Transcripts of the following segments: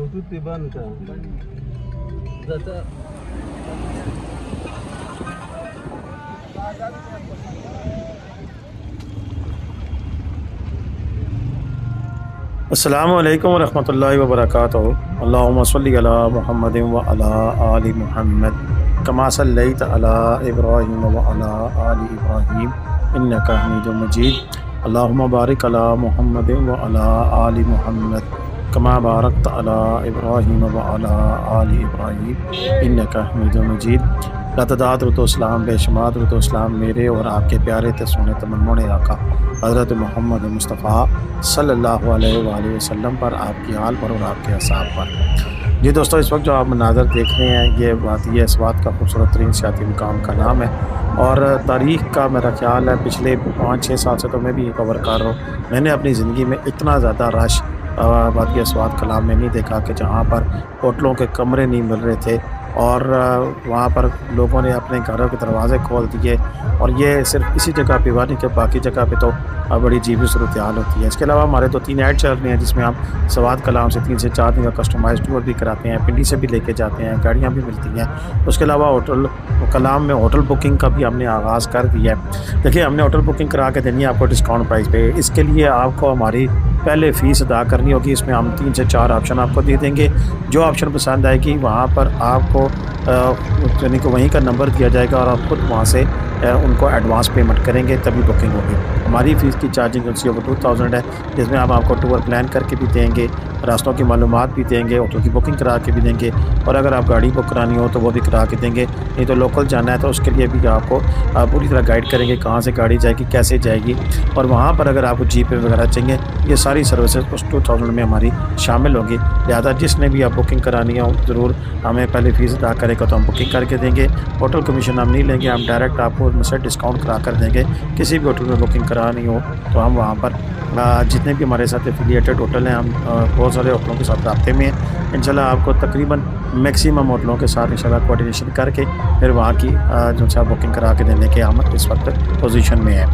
Bluetooth पे बंद कर जैसा अस्सलामु अलैकुम रहमतुल्लाहि व बरकातुहू। अल्लाहुम्मा सल्लि अला मुहम्मदिन व अला आलि मुहम्मद कमा सल्लैत अला इब्राहीम व अला आलि इब्राहीम इन्नका हमीदुम मजीद। अल्लाहुम्मा बारिक अला मुहम्मदिन व अला आलि मुहम्मद कमा बारकत अला इब्राहीम व अला आलि इब्राहीम इन्नका हमीदुम मजीद। लातदात रुतोसलाम बेशुमार रुतोसलाम मेरे और आपके प्यारे तस्वीर तमन्नुन आका हज़रत मोहम्मद मुस्तफ़ा सल्लल्लाहु अलैहि वसल्लम पर, आपकी आल पर और आपके असाब पर। जी दोस्तों, इस वक्त जो आप मनाज़र देख रहे हैं ये वादी स्वात का खूबसूरत तरीन सियाती मुकाम का नाम है और तारीख़ का मेरा ख्याल है पिछले 5-6 साल से तो मैं भी ये कवर कर रहा हूँ। मैंने अपनी ज़िंदगी में इतना ज़्यादा रश वादी स्वात कलाम में नहीं देखा कि जहाँ पर होटलों के कमरे नहीं मिल रहे थे और वहाँ पर लोगों ने अपने घरों के दरवाज़े खोल दिए। और ये सिर्फ इसी जगह पे हुआ नहीं कि बाकी जगह पे तो बड़ी अजीब सूरत हाल होती है। इसके अलावा हमारे 2-3 ऐड चल रहे हैं जिसमें हम स्वात कलाम से 3 से 4 दिन का कस्टमाइज टूर भी कराते हैं, पिंडी से भी लेके जाते हैं, गाड़ियाँ भी मिलती हैं। उसके अलावा होटल कलाम में होटल बुकिंग का भी हमने आगाज़ कर दिया है। देखिए, हमने होटल बुकिंग करा के देनी है आपको डिस्काउंट प्राइस पे। इसके लिए आपको हमारी पहले फ़ीस अदा करनी होगी। इसमें हम 3 से 4 ऑप्शन आपको दे देंगे। जो ऑप्शन पसंद आएगी वहाँ पर आपको यानी कि वहीं का नंबर दिया जाएगा और आप खुद वहाँ से उनको एडवांस पेमेंट करेंगे तभी बुकिंग होगी। हमारी फ़ीस की चार्जिंग उसी वो 2000 है, जिसमें हम आपको टूर प्लान करके भी देंगे, रास्तों की मालूमात भी देंगे, होटल की बुकिंग करा के भी देंगे और अगर आप गाड़ी बुक करानी हो तो वो भी करा के देंगे। नहीं तो लोकल जाना है तो उसके लिए भी आपको पूरी तरह गाइड करेंगे कहाँ से गाड़ी जाएगी, कैसे जाएगी। और वहाँ पर अगर आपको जीपे वगैरह चाहिए, ये सारी सर्विसेज उस 2000 में हमारी शामिल होंगी। लिहाजा जिसने भी आप बुकिंग करानी हो ज़रूर हमें पहले फ़ीस अदा करेगा तो हम बुकिंग करके देंगे। होटल कमीशन हम नहीं लेंगे, हम डायरेक्ट आपको उनसे डिस्काउंट करा कर देंगे। किसी भी होटल में बुकिंग करानी हो तो हम वहाँ पर जितने भी हमारे साथ एफिलिएटेड होटल हैं, हम बहुत सारे होटलों के साथ राब्ते में हैं। इंशाल्लाह आपको तकरीबन मैक्सिमम होटलों के साथ इंशाल्लाह कोऑर्डिनेशन करके फिर वहाँ की जो सा बुकिंग करा के देने के हम इस वक्त पोजीशन में हैं।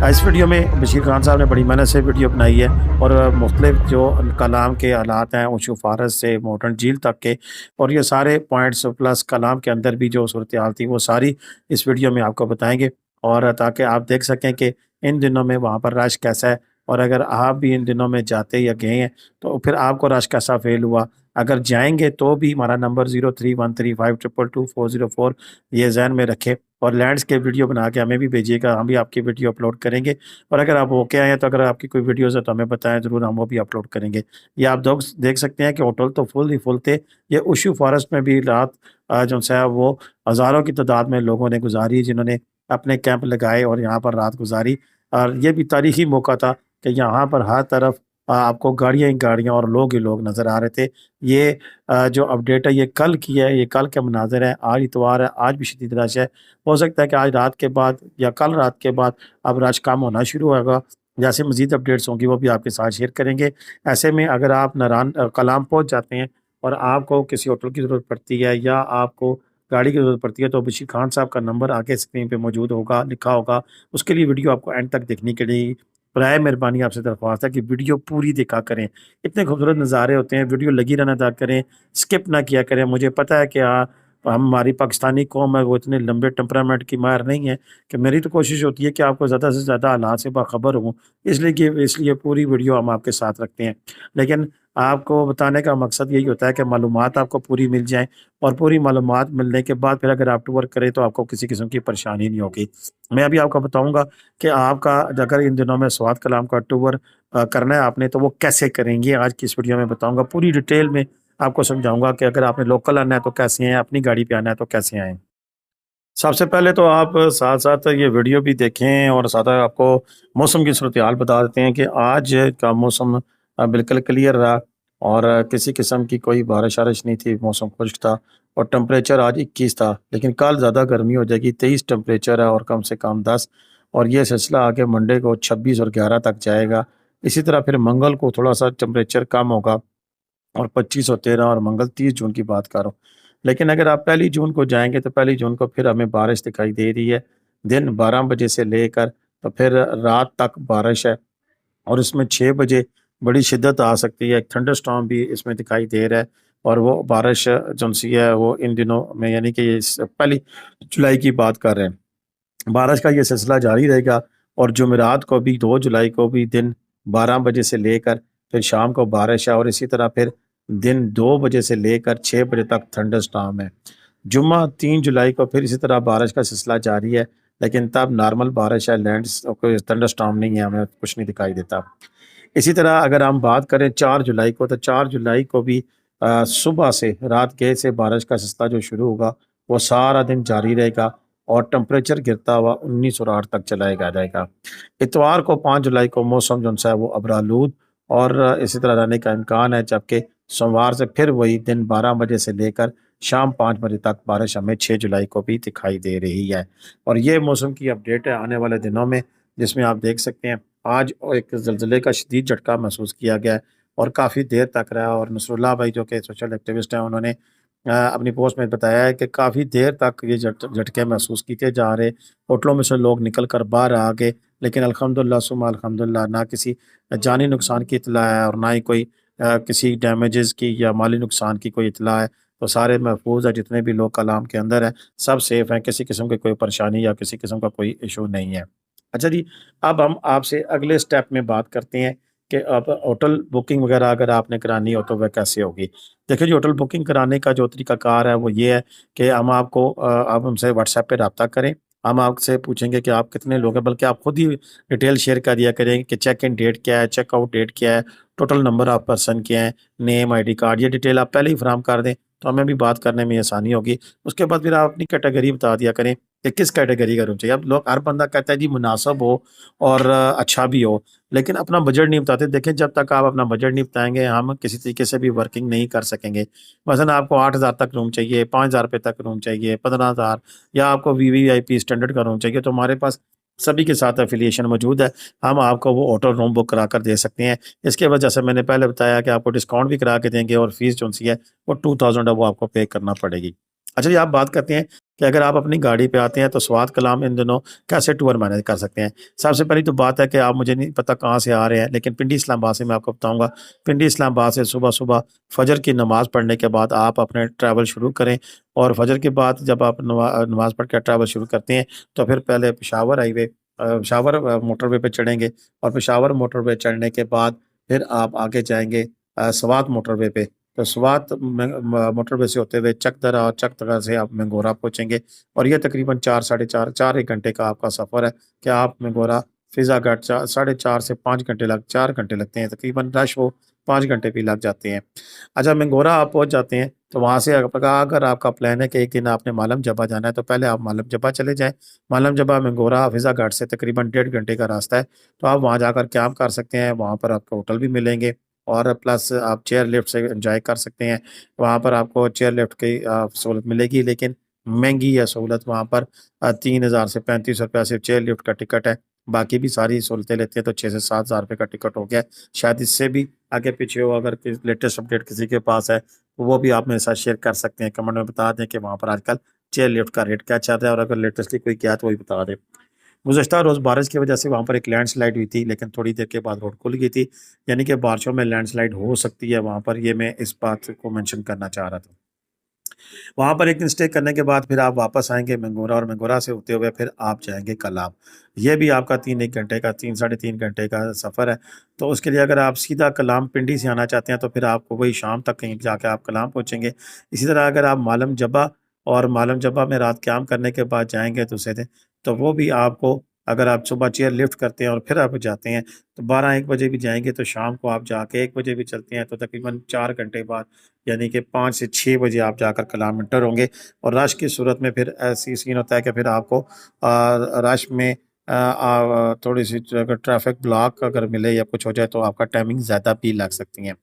इस वीडियो में बशीर खान साहब ने बड़ी मेहनत से वीडियो बनाई है और मुख्तलिफ जो कलाम के हालात हैं ऊँचू फारस से मॉडर्न झील तक के, और ये सारे पॉइंट्स प्लस कलाम के अंदर भी जो सूरत हाल थी वो सारी इस वीडियो में आपको बताएंगे और ताकि आप देख सकें कि इन दिनों में वहाँ पर रश कैसा है। और अगर आप भी इन दिनों में जाते या गए हैं तो फिर आपको रश कैसा फ़ील हुआ। अगर जाएंगे तो भी हमारा नंबर 0313522404 ये जहन में रखें और लैंडस्केप वीडियो बना के हमें भी भेजिएगा, हम भी आपकी वीडियो अपलोड करेंगे। और अगर आप होके आए हैं तो अगर आपकी कोई वीडियोज़ है तो हमें बताएं, ज़रूर हम वो भी अपलोड करेंगे। ये आप देख सकते हैं कि होटल तो फुल ही फुल थे। ये उशू फॉरेस्ट में भी रात जो है वो हज़ारों की तादाद में लोगों ने गुजारी जिन्होंने अपने कैंप लगाए और यहाँ पर रात गुजारी। और ये भी तारीखी मौका था कि यहाँ पर हर तरफ आपको गाड़ियाँ ही गाड़ियाँ और लोग ही लोग नज़र आ रहे थे। ये जो अपडेट है ये कल की है, ये कल के मनाज़िर हैं। आज इतवार है, आज भी शदीद रश है। हो सकता है कि आज रात के बाद या कल रात के बाद अब रश कम होना शुरू होगा। जैसे मज़ीद अपडेट्स होंगी वो भी आपके साथ शेयर करेंगे। ऐसे में अगर आप नारान कलाम पहुँच जाते हैं और आपको किसी होटल की ज़रूरत पड़ती है या आपको गाड़ी की ज़रूरत पड़ती है तो बशीर खान साहब का नंबर आगे स्क्रीन पे मौजूद होगा, लिखा होगा। उसके लिए वीडियो आपको एंड तक देखने के लिए बराए मेहरबानी आपसे दरख्वास्त है कि वीडियो पूरी देखा करें। इतने खूबसूरत नज़ारे होते हैं, वीडियो लगी रहना अदा करें, स्किप ना किया करें। मुझे पता है कि हमारी पाकिस्तानी कौम है वो इतने लंबे टेम्परामेंट की मार नहीं है कि मेरी तो कोशिश होती है कि आपको ज़्यादा से ज़्यादा हालात से बाखबर हूँ, इसलिए पूरी वीडियो हम आपके साथ रखते हैं। लेकिन आपको बताने का मकसद यही होता है कि मालूमात आपको पूरी मिल जाए और पूरी मालूमात मिलने के बाद फिर अगर आप टूर करें तो आपको किसी किस्म की परेशानी नहीं होगी। मैं अभी आपको बताऊँगा कि आपका अगर इन दिनों में स्वात कलाम का टूर करना है आपने तो वो कैसे करेंगे, आज की इस वीडियो में बताऊँगा। पूरी डिटेल में आपको समझाऊँगा कि अगर आपने लोकल आना है तो कैसे आएँ, अपनी गाड़ी पे आना है तो कैसे आएँ। सबसे पहले तो आप साथ-साथ ये वीडियो भी देखें और साथ आपको मौसम की सूरत-हाल बता देते हैं कि आज का मौसम बिल्कुल क्लियर रहा और किसी किस्म की कोई बारिश-वारिश नहीं थी, मौसम खुश्क था और टेम्परेचर आज 21 था। लेकिन कल ज़्यादा गर्मी हो जाएगी, 23 टेम्परेचर है और कम से कम 10, और ये सिलसिला आगे मंडे को 26 और 11 तक जाएगा। इसी तरह फिर मंगल को थोड़ा-सा टेम्परेचर कम होगा और 25 और 13 और मंगल 30 जून की बात कर रहा हूँ। लेकिन अगर आप पहली जून को जाएँगे तो पहली जून को फिर हमें बारिश दिखाई दे रही है। दिन 12 बजे से लेकर तो फिर रात तक बारिश है और उसमें 6 बजे बड़ी शिद्दत आ सकती है, एक थंडर स्टॉर्म भी इसमें दिखाई दे रहा है। और वो बारिश जो सी है वो इन दिनों में, यानी कि ये पहली जुलाई की बात कर रहे हैं, बारिश का ये सिलसिला जारी रहेगा। और जुमेरात को भी 2 जुलाई को भी दिन 12 बजे से लेकर फिर शाम को बारिश है, और इसी तरह फिर दिन 2 बजे से लेकर 6 बजे तक थंडर स्टॉर्म है। जुम्मा 3 जुलाई को फिर इसी तरह बारिश का सिलसिला जारी है, लेकिन तब नॉर्मल बारिश है, लैंड कोई थंडर स्टॉर्म नहीं है, हमें कुछ नहीं दिखाई देता। इसी तरह अगर हम बात करें 4 जुलाई को, तो 4 जुलाई को भी सुबह से रात गए से बारिश का सिलसिला जो शुरू होगा वो सारा दिन जारी रहेगा, और टेम्परेचर गिरता हुआ 19 और 8 तक चलाया जाएगा। इतवार को 5 जुलाई को मौसम जो सा है वो अबरालूद और इसी तरह रहने का इम्कान है, जबकि सोमवार से फिर वही दिन 12 बजे से लेकर शाम 5 बजे तक बारिश हमें 6 जुलाई को भी दिखाई दे रही है। और ये मौसम की अपडेट है आने वाले दिनों में, जिसमें आप देख सकते हैं आज एक ज़लज़ले का शदीद झटका महसूस किया गया है और काफ़ी देर तक रहा। और नसरुल्लाह भाई जो कि सोशल एक्टिविस्ट हैं, उन्होंने अपनी पोस्ट में बताया है कि काफ़ी देर तक ये झटके महसूस किए जा रहे, होटलों में से लोग निकल कर बाहर आ गए, लेकिन अल्हम्दुलिल्लाह सुम्मा अल्हम्दुलिल्लाह ना किसी जानी नुकसान की इतला है और ना ही कोई किसी डैमेजेस की या माली नुकसान की कोई इतला है। तो सारे महफूज है, जितने भी लोग कलाम के अंदर हैं सब सेफ हैं, किसी किस्म की कोई परेशानी या किसी किस्म का कोई इशू नहीं है। अच्छा जी, अब हम आपसे अगले स्टेप में बात करते हैं कि अब होटल बुकिंग वगैरह अगर आपने करानी हो तो वह कैसे होगी। देखिए जी, होटल बुकिंग कराने का जो तरीकाकार है वो ये है कि हम आपको आप हमसे व्हाट्सएप पे रब्ता करें। हम आपसे पूछेंगे कि आप कितने लोग हैं, बल्कि आप खुद ही डिटेल शेयर कर दिया करें कि चेक इन डेट क्या है, चेक आउट डेट क्या है, टोटल नंबर ऑफ पर्सन क्या है, नेम, आईडी कार्ड, ये डिटेल आप पहले ही फराहम कर दें, तो हमें भी बात करने में आसानी होगी। उसके बाद फिर आप अपनी कैटेगरी बता दिया करें कि किस कैटेगरी का रूम चाहिए। अब लोग, हर बंदा कहता है जी मुनासिब हो और अच्छा भी हो, लेकिन अपना बजट नहीं बताते। देखें, जब तक आप अपना बजट नहीं बताएँगे, हम किसी तरीके से भी वर्किंग नहीं कर सकेंगे। मसलन आपको 8,000 तक रूम चाहिए, 5,000 रुपए तक रूम चाहिए, 15,000, या आपको वीवीआईपी स्टैंडर्ड का रूम चाहिए, तो हमारे पास सभी के साथ एफ़िलिएशन मौजूद है। हम आपको वो होटल रूम बुक करा कर दे सकते हैं। इसके बाद जैसे मैंने पहले बताया कि आपको डिस्काउंट भी करा के देंगे, और फ़ीस जो-सी है वो 2000 है, वो आपको पे करना पड़ेगी। अच्छा जी, आप बात करते हैं कि अगर आप अपनी गाड़ी पे आते हैं तो स्वात कलाम इन दिनों कैसे टूर मैनेज कर सकते हैं। सबसे पहली तो बात है कि आप, मुझे नहीं पता कहाँ से आ रहे हैं, लेकिन पिंडी इस्लामाबाद से मैं आपको बताऊँगा। पिंडी इस्लामाबाद से सुबह-सुबह फ़जर की नमाज़ पढ़ने के बाद आप अपने ट्रैवल शुरू करें, और फ़जर के बाद जब आप नमाज़ पढ़ के ट्रैवल शुरू करते हैं, तो फिर पहले पेशावर हाईवे पेशावर मोटरवे पे चढ़ेंगे, और पेशावर मोटरवे चढ़ने के बाद फिर आप आगे जाएँगे स्वात मोटरवे पे। तो स्वात में मोटरवे से होते हुए चकदरा, और चकदरा से आप मेंगोरा पहुँचेंगे, और ये तकरीबन 4 साढ़े 4 4 1 घंटे का आपका सफ़र है कि आप मेंगोरा फिज़ागढ़ 4 साढ़े 4 से 5 घंटे 4 घंटे लगते हैं, तकरीबन रश वो 5 घंटे भी लग जाते हैं। अच्छा, मेंगोरा आप पहुँच जाते हैं, तो वहाँ से अगर आपका प्लान है कि एक दिन आपने मालम जबा जाना है, तो पहले आप मालम जबा चले जाएँ। मालम जबा मेंगोरा फिज़ागढ़ से तकरीबन 1.5 घंटे का रास्ता है, तो आप वहाँ जाकर कैंप कर सकते हैं। वहाँ पर आपको होटल भी मिलेंगे, और प्लस आप चेयर लिफ्ट से एन्जॉय कर सकते हैं। वहाँ पर आपको चेयर लिफ्ट की सहूलत मिलेगी, लेकिन महँगी है सहूलत वहाँ पर। 3000 से 3500 सिर्फ़ चेयर लिफ्ट का टिकट है। बाकी भी सारी सहूलतें लेते हैं तो 6 से 7,000 रुपए का टिकट हो गया है। शायद इससे भी आगे पीछे हो, अगर लेटेस्ट अपडेट किसी के पास है, तो वो भी आप मेरे साथ शेयर कर सकते हैं। कमेंट में बता दें कि वहाँ पर आजकल चेयर लिफ्ट का रेट क्या चल रहा है, और अगर लेटेस्टली कोई गया है तो वो भी बता दें। गुज़श्ता रोज़ बारिश की वजह से वहाँ पर एक लैंडस्लाइड हुई थी, लेकिन थोड़ी देर के बाद रोड खुल गई थी। यानी कि बारिशों में लैंडस्लाइड हो सकती है वहाँ पर, ये मैं इस बात को मेंशन करना चाह रहा था। वहाँ पर एक दिन स्टे करने के बाद फिर आप वापस आएँगे मेंगोरा, और मेंगोरा से होते हुए फिर आप जाएँगे कलाम। ये भी आपका 3 घंटे का 3 साढ़े 3 घंटे का सफ़र है। तो उसके लिए अगर आप सीधा कलाम पिंडी से आना चाहते हैं, तो फिर आपको वही शाम तक कहीं जाके आप कलाम पहुँचेंगे। इसी तरह अगर आप मालम जबा, और मालम जबा में रात क़याम करने के बाद जाएँगे दूसरे दिन, तो वो भी आपको, अगर आप सुबह चेयर लिफ्ट करते हैं और फिर आप जाते हैं, तो 12-1 बजे भी जाएँगे, तो शाम को आप जाके 1 बजे भी चलते हैं, तो तकरीबन 4 घंटे बाद, यानी कि 5 से 6 बजे आप जाकर कलाम एंटर होंगे। और रश की सूरत में फिर ऐसी सीन होता है कि फिर आपको रश में थोड़ी-सी अगर ट्रैफ़िक ब्लॉक अगर मिले या कुछ हो जाए, तो आपका टाइमिंग ज़्यादा भी लग सकती है।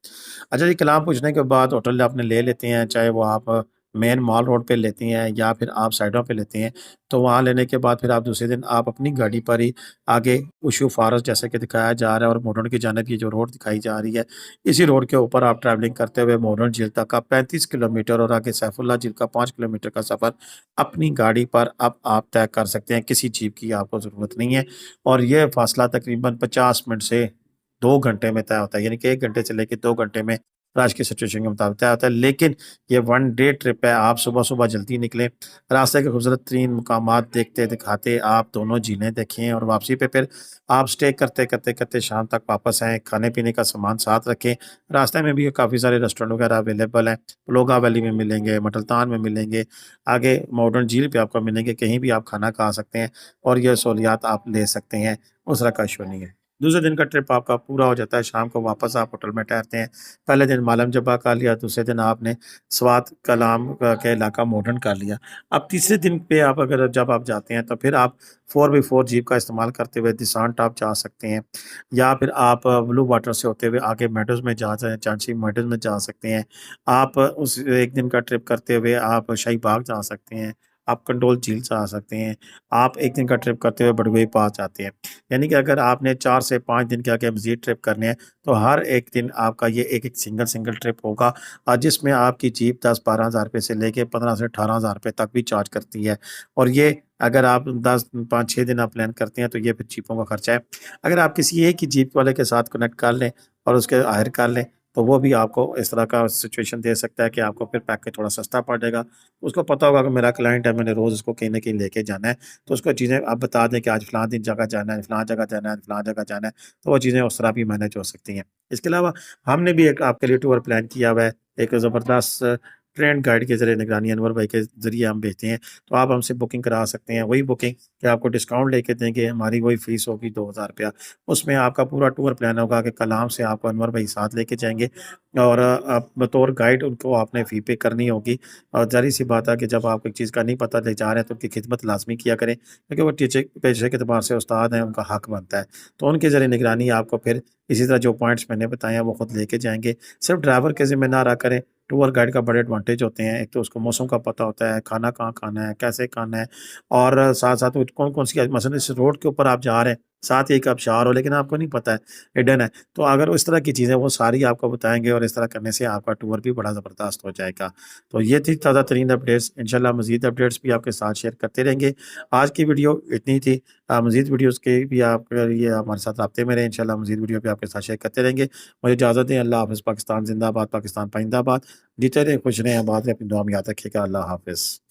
अच्छा जी, कलाम पहुँचने के बाद होटल आपने ले लेते हैं, चाहे वो आप मेन मॉल रोड पे लेती हैं या फिर आप साइडों पे लेते हैं। तो वहाँ लेने के बाद फिर आप दूसरे दिन आप अपनी गाड़ी पर ही आगे उशू फॉरेस्ट जैसे कि दिखाया जा रहा है, और मोरन की जानिब ये जो रोड दिखाई जा रही है, इसी रोड के ऊपर आप ट्रैवलिंग करते हुए मोरन झील तक का 35 किलोमीटर, और आगे सैफुल्लाह झील का 5 किलोमीटर का सफ़र अपनी गाड़ी पर अब आप तय कर सकते हैं। किसी जीप की आपको ज़रूरत नहीं है, और ये फ़ासला तकरीबन 50 मिनट से 2 घंटे में तय होता है, यानी कि 1 घंटे से लेके 2 घंटे में आज की सिचुएशन के मुताबिक तय होता है। लेकिन ये वन डे ट्रिप है, आप सुबह-सुबह जल्दी निकलें, रास्ते के खूबसूरत तरीन मुकामात देखते दिखाते आप दोनों झीलें देखें और वापसी पे फिर आप स्टे करते शाम तक वापस आएँ, खाने-पीने का सामान साथ रखें। रास्ते में भी काफ़ी सारे रेस्टोरेंट वगैरह अवेलेबल हैं, पलोगा वैली में मिलेंगे, मटलतान में मिलेंगे, आगे मॉडर्न झील पे आपको मिलेंगे, कहीं भी आप खाना खा सकते हैं और ये सहूलियात आप ले सकते हैं, उस तरह का इश्यू नहीं है। दूसरे दिन का ट्रिप आपका पूरा हो जाता है, शाम को वापस आप होटल में ठहरते हैं। पहले दिन मालम जब्बा कर लिया, दूसरे दिन आपने स्वात कलाम का इलाका मॉडर्न कर लिया। अब तीसरे दिन पे आप अगर जब आप जाते हैं तो फिर आप 4x4 जीप का इस्तेमाल करते हुए दिसांग टॉप जा सकते हैं या फिर आप ब्लू वाटर से होते हुए आगे मेडोज़ में जा जाएँ झांसी मेडोज़ में जा सकते हैं। आप उस 1 दिन का ट्रिप करते हुए आप शाही बाग जा सकते हैं, आप कंडोल झील जा सकते हैं, आप 1 दिन का ट्रिप करते हुए बडगोई पास जाते हैं। यानी कि अगर आपने 4 से 5 दिन के आगे मज़ीद ट्रिप करने हैं, तो हर एक दिन आपका ये एक-एक सिंगल ट्रिप होगा जिसमें आपकी जीप 10-12 हज़ार रुपए से लेके 15 से 18 हज़ार रुपए तक भी चार्ज करती है। और ये अगर आप 10 5-6 दिन आप प्लान करते हैं, तो ये फिर जीपों का खर्चा है। अगर आप किसी एक ही जीप वाले के साथ कनेक्ट कर लें और उसके हायर कर लें, तो वो भी आपको इस तरह का सिचुएशन दे सकता है कि आपको फिर पैकेज थोड़ा सस्ता पड़ जाएगा। उसको पता होगा कि मेरा क्लाइंट है, मैंने रोज़ इसको कहीं न कहीं लेके जाना है, तो उसको चीज़ें आप बता दें कि आज फ़लाँ दिन जगह जाना है, फ़लाँ जगह जाना है, फ़लाँ जगह जाना है, तो वो चीज़ें उस तरह भी मैनेज हो सकती हैं। इसके अलावा हमने भी एक आपके लिए टूर प्लान किया हुआ है, एक ज़बरदस्त ट्रेंड गाइड के ज़रिए निगरानी अनवर भाई के ज़रिए हम भेजते हैं, तो आप हमसे बुकिंग करा सकते हैं। वही बुकिंग कि आपको डिस्काउंट लेके देंगे, हमारी वही फ़ीस होगी ₹2000। उसमें आपका पूरा टूर प्लान होगा कि कलाम से आपको अनवर भाई साथ लेके जाएँगे और आप बतौर गाइड उनको आपने फ़ी पे करनी होगी और ज़ाहिर-सी बात है कि जब आपको एक चीज़ का नहीं पता ले जा रहे हैं, तो उनकी खिदमत लाज़मी किया करें क्योंकि वो टीचे पेशे के एतबार से उस्ताद हैं, उनका हक बनता है। तो उनके ज़रिए निगरानी आपको फिर इसी तरह जो पॉइंट्स मैंने बताए हैं, वो खुद लेके जाएँगे। सिर्फ़ ड्राइवर के ज़िम्मे ना रहा करें, टूर गाइड का बड़े एडवांटेज होते हैं। एक तो उसको मौसम का पता होता है, खाना कहाँ खाना है, कैसे खाना है और साथ-साथ वो कौन-कौन सी मसलन इस रोड के ऊपर आप जा रहे हैं, साथ ही एक आबशार हो लेकिन आपको नहीं पता है, हिडन है। तो अगर इस तरह की चीज़ें वो सारी आपको बताएँगे और इस तरह करने से आपका टूर भी बड़ा ज़बरदस्त हो जाएगा। तो ये थी ताज़ा तरीन अपडेट्स, इंशाल्लाह मज़ीद अपडेट्स भी आपके साथ शेयर करते रहेंगे। आज की वीडियो इतनी थी। मज़ीद वीडियोज़ के भी आपके लिए हमारे साथ राब्ते में रहें, इंशाल्लाह मज़ीद वीडियो भी आपके साथ शेयर करते रहेंगे। मुझे इजाज़त दें, अल्लाह हाफ़िज़। पाकिस्तान ज़िंदाबाद, पाकिस्तान पाइंदाबाद। जीते रहें, खुश रहें, आबाद रहें, अपनी दुआ में याद रखिएगा। अल्लाह हाफ़िज़।